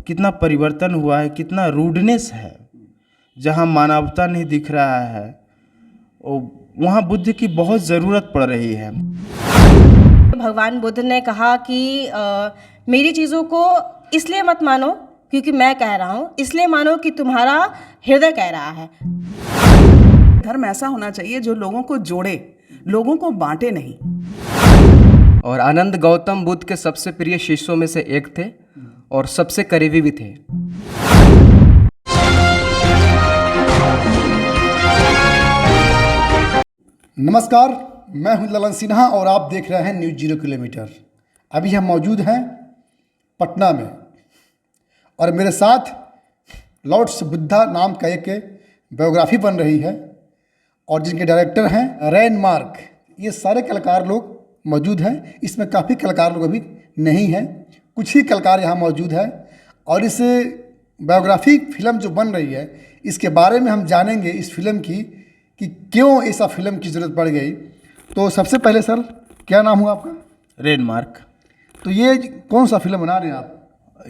कितना परिवर्तन हुआ है, कितना रूडनेस है। जहाँ मानवता नहीं दिख रहा है वहाँ बुद्ध की बहुत ज़रूरत पड़ रही है। भगवान बुद्ध ने कहा कि मेरी चीज़ों को इसलिए मत मानो क्योंकि मैं कह रहा हूँ, इसलिए मानो कि तुम्हारा हृदय कह रहा है। धर्म ऐसा होना चाहिए जो लोगों को जोड़े, लोगों को बांटे नहीं। और आनंद गौतम बुद्ध के सबसे प्रिय शिष्यों में से एक थे और सबसे करीबी भी थे। नमस्कार, मैं हूं ललन सिन्हा और आप देख रहे हैं न्यूज़ 0 किलोमीटर। अभी हम मौजूद हैं पटना में और मेरे साथ लॉर्ड्स बुद्धा नाम का एक बायोग्राफी बन रही है और जिनके डायरेक्टर हैं रैनमार्क। ये सारे कलाकार लोग मौजूद हैं। इसमें काफ़ी कलाकार लोग अभी नहीं हैं, कुछ ही कलाकार यहाँ मौजूद हैं और इस बायोग्राफी फिल्म जो बन रही है इसके बारे में हम जानेंगे इस फिल्म की कि क्यों ऐसा फिल्म की ज़रूरत पड़ गई। तो सबसे पहले सर, क्या नाम हुआ आपका? रैनमार्क। तो ये कौन सा फिल्म बना रहे हैं आप?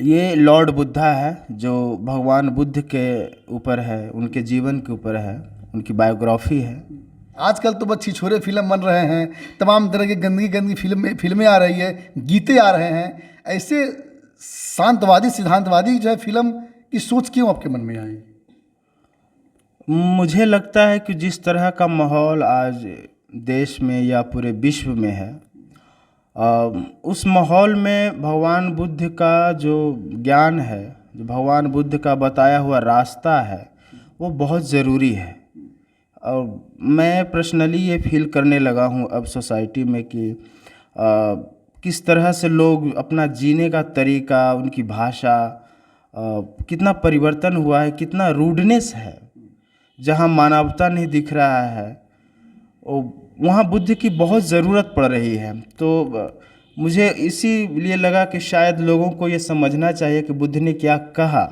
ये लॉर्ड बुद्धा है जो भगवान बुद्ध के ऊपर है, उनके जीवन के ऊपर है, उनकी बायोग्राफी है। आजकल तो बस छिछोरे फिल्म बन रहे हैं, तमाम तरह की गंदगी गंदगी फिल्में आ रही है, गीते आ रहे हैं। ऐसे शांतवादी सिद्धांतवादी जो है फिल्म की सोच क्यों आपके मन में आई? मुझे लगता है कि जिस तरह का माहौल आज देश में या पूरे विश्व में है, उस माहौल में भगवान बुद्ध का जो ज्ञान है, जो भगवान बुद्ध का बताया हुआ रास्ता है, वो बहुत ज़रूरी है। और मैं पर्सनली ये फील करने लगा हूँ अब सोसाइटी में कि किस तरह से लोग अपना जीने का तरीका, उनकी भाषा, कितना परिवर्तन हुआ है, कितना रूडनेस है। जहाँ मानवता नहीं दिख रहा है वहाँ बुद्ध की बहुत ज़रूरत पड़ रही है। तो मुझे इसीलिए लगा कि शायद लोगों को ये समझना चाहिए कि बुद्ध ने क्या कहा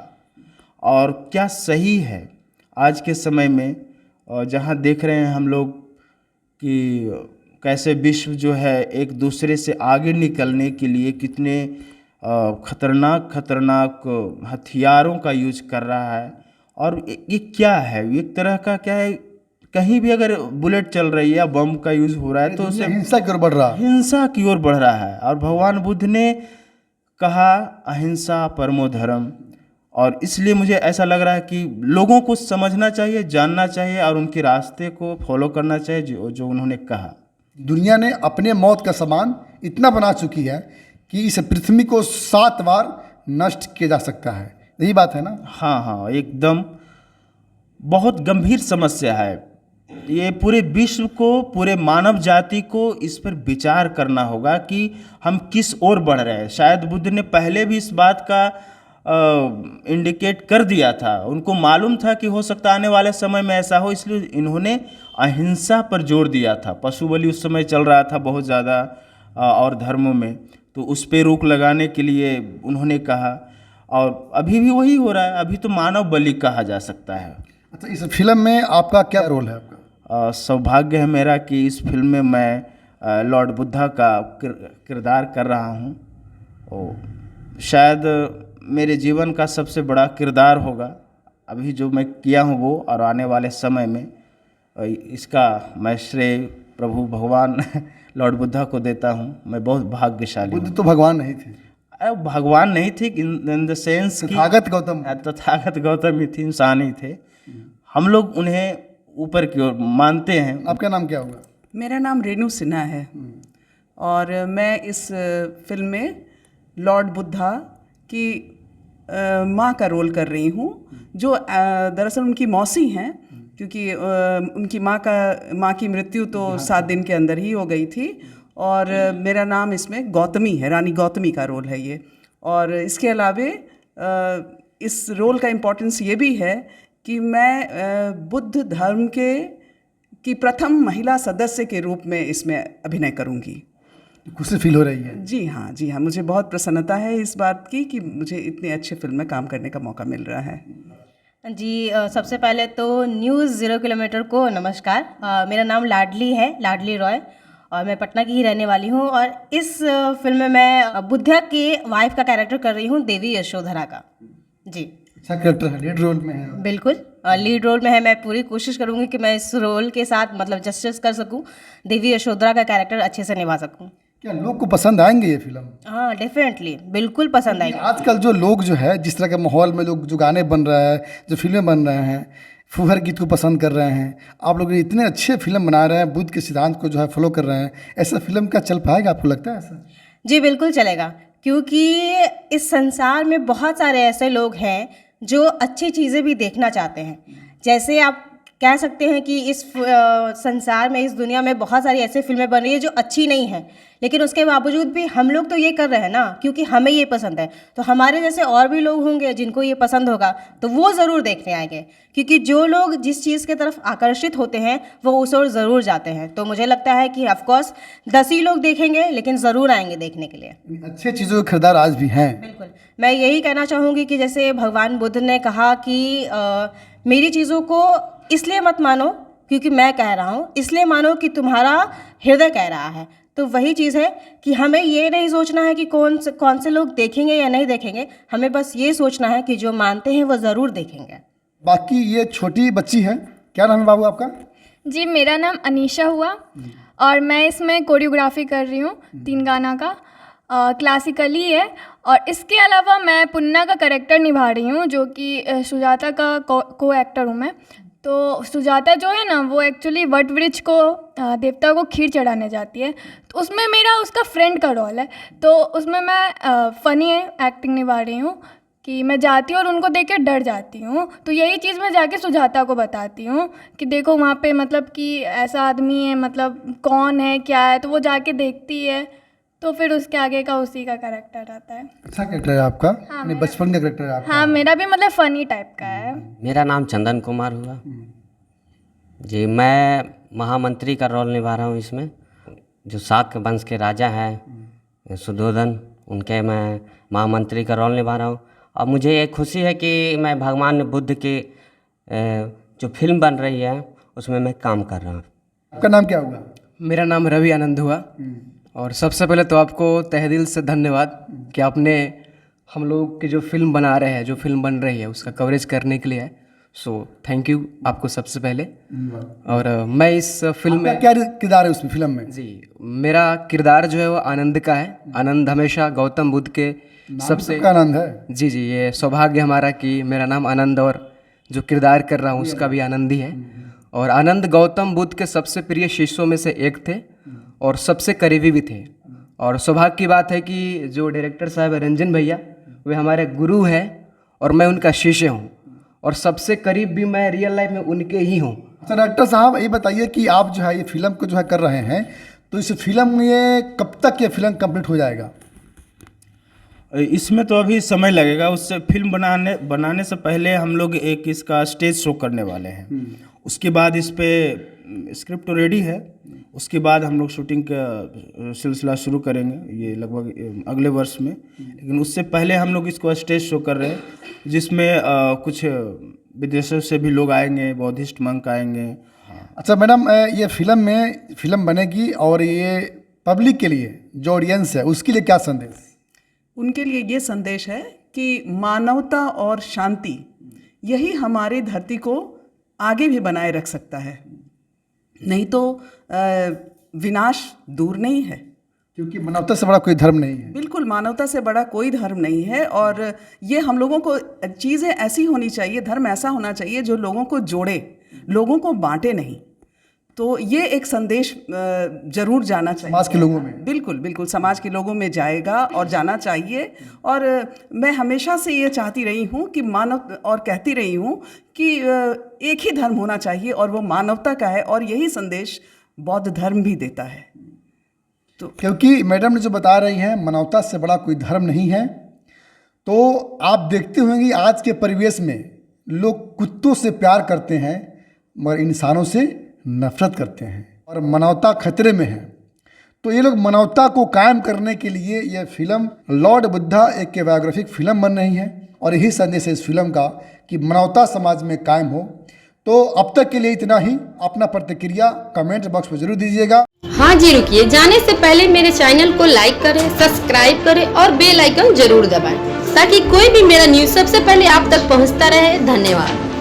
और क्या सही है आज के समय में। जहाँ देख रहे हैं हम लोग कि कैसे विश्व जो है एक दूसरे से आगे निकलने के लिए कितने खतरनाक हथियारों का यूज कर रहा है। और ये क्या है, एक तरह का क्या है, कहीं भी अगर बुलेट चल रही है या बम का यूज़ हो रहा है तो उससे हिंसा की ओर बढ़ रहा है, हिंसा की ओर बढ़ रहा है। और भगवान बुद्ध ने कहा अहिंसा परमो धर्म। और इसलिए मुझे ऐसा लग रहा है कि लोगों को समझना चाहिए, जानना चाहिए और उनके रास्ते को फॉलो करना चाहिए जो उन्होंने कहा। दुनिया ने अपने मौत का सामान इतना बना चुकी है कि इस पृथ्वी को 7 बार नष्ट किया जा सकता है। यही बात है ना? हाँ, एकदम बहुत गंभीर समस्या है। ये पूरे विश्व को, पूरे मानव जाति को इस पर विचार करना होगा कि हम किस ओर बढ़ रहे हैं। शायद बुद्ध ने पहले भी इस बात का इंडिकेट कर दिया था, उनको मालूम था कि हो सकता आने वाले समय में ऐसा हो, इसलिए इन्होंने अहिंसा पर जोर दिया था। पशु बलि उस समय चल रहा था बहुत ज़्यादा और धर्मों में, तो उस पर रोक लगाने के लिए उन्होंने कहा। और अभी भी वही हो रहा है, अभी तो मानव बलि कहा जा सकता है। अच्छा, इस फिल्म में आपका क्या रोल है? आपका सौभाग्य है मेरा कि इस फिल्म में मैं लॉर्ड बुद्धा का किरदार कर रहा हूँ। और शायद मेरे जीवन का सबसे बड़ा किरदार होगा अभी जो मैं किया हूँ वो, और आने वाले समय में इसका मैं श्रेय प्रभु भगवान लॉर्ड बुद्धा को देता हूँ। मैं बहुत भाग्यशाली हूँ। बुद्ध तो भगवान नहीं थे। भगवान नहीं थे इन द सेंस कि तथागत गौतम ही थे, इंसान ही थे। हम लोग उन्हें ऊपर की ओर मानते हैं। आपका नाम क्या होगा? मेरा नाम रेणु सिन्हा है और मैं इस फिल्म में लॉर्ड बुद्धा की माँ का रोल कर रही हूँ, जो दरअसल उनकी मौसी हैं, क्योंकि उनकी माँ की मृत्यु तो 7 दिन के अंदर ही हो गई थी। और मेरा नाम इसमें गौतमी है, रानी गौतमी का रोल है ये। और इसके अलावे इस रोल का इम्पोर्टेंस ये भी है कि मैं बुद्ध धर्म की प्रथम महिला सदस्य के रूप में इसमें अभिनय करूंगी। खुशी फील हो रही है? जी हाँ, मुझे बहुत प्रसन्नता है इस बात की कि मुझे इतने अच्छे फिल्म में काम करने का मौका मिल रहा है। जी, सबसे पहले तो न्यूज़ 0 किलोमीटर को नमस्कार। मेरा नाम लाडली है, लाडली रॉय। और मैं पटना की ही रहने वाली हूँ। और इस फिल्म में मैं बुद्धा के वाइफ का कैरेक्टर कर रही हूँ, देवी यशोधरा का। जी अच्छा कैरेक्टर है, लीड रोल में है। बिल्कुल, लीड रोल में है। मैं पूरी कोशिश करूँगी कि मैं इस रोल के साथ मतलब जस्टिस कर सकूँ, देवी यशोधरा का कैरेक्टर अच्छे से निभा सकूँ। क्या लोग को पसंद आएंगे ये फिल्म? हाँ, डेफिनेटली, बिल्कुल पसंद आएगी। आजकल जो लोग जो है, जिस तरह के माहौल में लोग जो गाने बन रहा है, जो फिल्में बन रहे हैं, फुहर गीत को पसंद कर रहे हैं। आप लोग इतने अच्छे फिल्म बना रहे हैं, बुद्ध के सिद्धांत को जो है फॉलो कर रहे हैं, ऐसा फिल्म क्या चल पाएगा, आपको लगता है ऐसा? जी बिल्कुल चलेगा, क्योंकि इस संसार में बहुत सारे ऐसे लोग हैं जो अच्छी चीज़ें भी देखना चाहते हैं। जैसे आप कह सकते हैं कि इस संसार में, इस दुनिया में बहुत सारी ऐसी फिल्में बन रही है जो अच्छी नहीं है, लेकिन उसके बावजूद भी हम लोग तो ये कर रहे हैं ना, क्योंकि हमें ये पसंद है। तो हमारे जैसे और भी लोग होंगे जिनको ये पसंद होगा, तो वो ज़रूर देखने आएंगे, क्योंकि जो लोग जिस चीज़ की तरफ आकर्षित होते हैं वो उस ओर ज़रूर जाते हैं। तो मुझे लगता है कि ऑफकोर्स 10 ही लोग देखेंगे, लेकिन ज़रूर आएंगे देखने के लिए। अच्छे चीज़ों के किरदार आज भी हैं। बिल्कुल, मैं यही कहना चाहूँगी कि जैसे भगवान बुद्ध ने कहा कि मेरी चीज़ों को इसलिए मत मानो क्योंकि मैं कह रहा हूँ, इसलिए मानो कि तुम्हारा हृदय कह रहा है। तो वही चीज़ है कि हमें ये नहीं सोचना है कि कौन से लोग देखेंगे या नहीं देखेंगे, हमें बस ये सोचना है कि जो मानते हैं वो ज़रूर देखेंगे। बाकी ये छोटी बच्ची है, क्या नाम है बाबू आपका? जी, मेरा नाम अनीशा हुआ और मैं इसमें कोरियोग्राफी कर रही हूँ 3 गाना का, क्लासिकली है। और इसके अलावा मैं पुन्ना का कैरेक्टर निभा रही हूँ, जो कि सुजाता का को एक्टर हूँ मैं। तो सुजाता जो है ना, वो एक्चुअली वट वृक्ष को देवता को खीर चढ़ाने जाती है, तो उसमें मेरा उसका फ्रेंड का रोल है। तो उसमें मैं फ़नी एक्टिंग निभा रही हूँ कि मैं जाती हूँ और उनको देख के डर जाती हूँ। तो यही चीज़ मैं जाके सुजाता को बताती हूँ कि देखो वहाँ पे मतलब कि ऐसा आदमी है, मतलब कौन है क्या है। तो वो जाके देखती है, तो फिर उसके आगे का उसी का कैरेक्टर आता है। अच्छा कैरेक्टर है आपका? यानी बचपन का कैरेक्टर है आपका? हाँ, मेरा भी मतलब फ़नी टाइप का है। मेरा नाम चंदन कुमार हुआ जी। मैं महामंत्री का रोल निभा रहा हूँ इसमें। जो शाक्य वंश के राजा हैं सुद्धोधन, उनके मैं महामंत्री का रोल निभा रहा हूँ। और मुझे ये खुशी है कि मैं भगवान बुद्ध की जो फिल्म बन रही है उसमें मैं काम कर रहा हूँ। आपका नाम क्या होगा? मेरा नाम रवि आनंद हुआ। और सबसे पहले तो आपको तहे दिल से धन्यवाद कि आपने हम लोग की जो फिल्म बना रहे हैं, जो फिल्म बन रही है, उसका कवरेज करने के लिए है। सो थैंक यू आपको सबसे पहले। और मैं इस फिल्म में क्या किरदार है उसमें फिल्म में? जी, मेरा किरदार जो है वो आनंद का है। आनंद हमेशा गौतम बुद्ध के सबसे का आनंद है। जी, ये सौभाग्य हमारा कि मेरा नाम आनंद और जो किरदार कर रहा हूँ उसका भी आनंद ही है। और आनंद गौतम बुद्ध के सबसे प्रिय शिष्यों में से एक थे और सबसे करीबी भी थे। और सौभाग्य की बात है कि जो डायरेक्टर साहब है रंजन भैया, वे हमारे गुरु हैं और मैं उनका शिष्य हूँ, और सबसे करीब भी मैं रियल लाइफ में उनके ही हूँ। अच्छा डायरेक्टर साहब, ये बताइए कि आप जो है ये फिल्म को जो है कर रहे हैं, तो इस फिल्म में कब तक ये फिल्म कंप्लीट हो जाएगा? इसमें तो अभी समय लगेगा। उससे फिल्म बनाने से पहले हम लोग एक इसका स्टेज शो करने वाले हैं। उसके बाद इस पे स्क्रिप्ट रेडी है, उसके बाद हम लोग शूटिंग का सिलसिला शुरू करेंगे, ये लगभग अगले वर्ष में। लेकिन उससे पहले हम लोग इसको स्टेज शो कर रहे हैं, जिसमें कुछ विदेशों से भी लोग आएंगे, बौद्धिस्ट मंक आएंगे। अच्छा मैडम, ये फिल्म बनेगी और ये पब्लिक के लिए जो ऑडियंस है उसके लिए क्या संदेश? उनके लिए ये संदेश है कि मानवता और शांति यही हमारी धरती को आगे भी बनाए रख सकता है, नहीं तो विनाश दूर नहीं है। क्योंकि मानवता से बड़ा कोई धर्म नहीं है। बिल्कुल, मानवता से बड़ा कोई धर्म नहीं है। और ये हम लोगों को चीज़ें ऐसी होनी चाहिए, धर्म ऐसा होना चाहिए जो लोगों को जोड़े, लोगों को बांटे नहीं। तो ये एक संदेश जरूर जाना चाहिए समाज के लोगों में। बिल्कुल बिल्कुल, समाज के लोगों में जाएगा और जाना चाहिए। और मैं हमेशा से ये चाहती रही हूँ कि मानव, और कहती रही हूँ कि एक ही धर्म होना चाहिए और वो मानवता का है, और यही संदेश बौद्ध धर्म भी देता है। तो क्योंकि मैडम ने जो बता रही हैं, मानवता से बड़ा कोई धर्म नहीं है। तो आप देखते होंगे आज के परिवेश में लोग कुत्तों से प्यार करते हैं मगर इंसानों से नफरत करते हैं, और मानवता खतरे में है। तो ये लोग मानवता को कायम करने के लिए ये फिल्म लॉर्ड बुद्धा एक बायोग्राफिक फिल्म बन रही है, और यही संदेश है इस फिल्म का कि मानवता समाज में कायम हो। तो अब तक के लिए इतना ही। अपना प्रतिक्रिया कमेंट बॉक्स में जरूर दीजिएगा। हाँ जी, रुकिए, जाने से पहले मेरे चैनल को लाइक करें, सब्सक्राइब करें और बेल आइकन जरूर दबाएं ताकि कोई भी मेरा न्यूज़ सबसे पहले आप तक पहुंचता रहे। धन्यवाद।